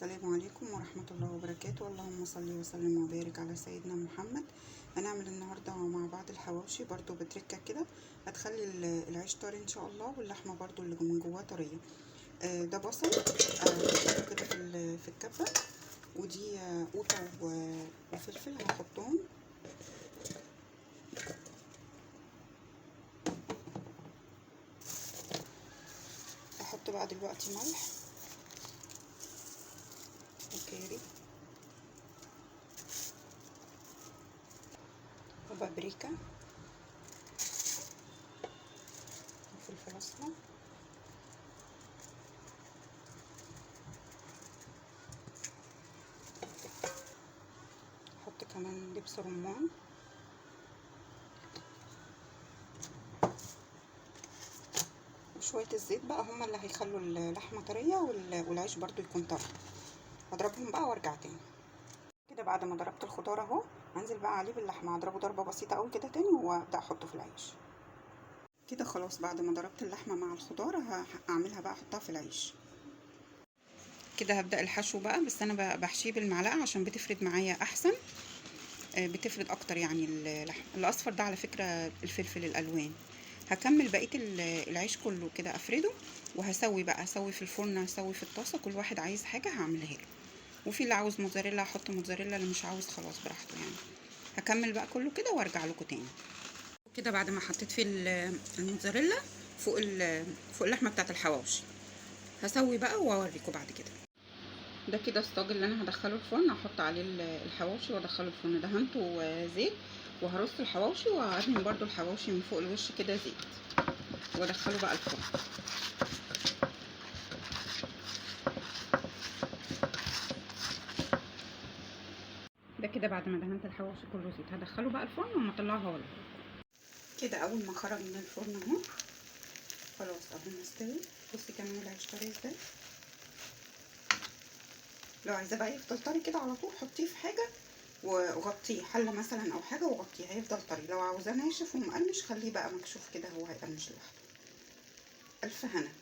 السلام عليكم ورحمة الله وبركاته. اللهم صل وسلم وبارك على سيدنا محمد. هنعمل النهاردة مع بعض الحواوشي برضو بتركة كده هتخلي العيش طري ان شاء الله، واللحمة برضو اللي من جواه طرية. ده بصل كده في الكبة، ودي قوطة وفلفل هحطهم. احط بقى دلوقتي ملح وكاري وبابريكا وفلفل اسمر احط كمان دبس رمان وشوية الزيت بقى، هما اللي هيخلوا اللحمة طرية والعيش برضو يكون طري. هضربهم بقى وارجع تاني. كده بعد ما ضربت الخضار اهو هنزل بقى عليه باللحمة، هضربه ضربة بسيطة قوي كده تاني وابدأ احطه في العيش. كده خلاص بعد ما ضربت اللحمة مع الخضار هعملها بقى احطها في العيش. كده هبدأ الحشو بقى، بس انا بحشيه بالمعلقة عشان بتفرد معايا احسن، بتفرد اكتر يعني اللحم الاصفر ده على فكرة الفلفل الالوان. هكمل بقية العيش كله كده افرده، وهسوي بقى، هسوي في الفرن، هسوي في الطاسة، كل واحد عايز حاجة هعملها له. وفي اللي عاوز موتزاريلا هحط موتزاريلا، اللي مش عاوز خلاص براحته يعني. هكمل بقى كله كده وارجع لكم تاني. كده بعد ما حطيت فيه الموتزاريلا فوق اللحمه بتاعه الحواوشي، هسوي بقى واوريكم بعد كده. ده كده الصاج اللي انا هدخله الفرن، هحط عليه الحواوشي وادخله الفرن. دهنته زيت، وهرص الحواوشي وادهن برده الحواوشي من فوق الوش كده زيت، وادخله بقى الفرن. ده كده بعد ما دهنت الحواوشي كله زيت هدخله بقى الفرن وما اطلعه ولا كده. اول ما خرج من الفرن اهو خلاص اهو مستوي. بصي كمان العيش طري ازاي. لو عايزاه بقى يفضل طري كده على طول حطيه في حاجه وغطيه، حله مثلا او حاجه وغطيه هيفضل طري. لو عاوزاه ناشف ومقرمش خليه بقى مكشوف كده، هو هيقرمش لوحده. الف هنا.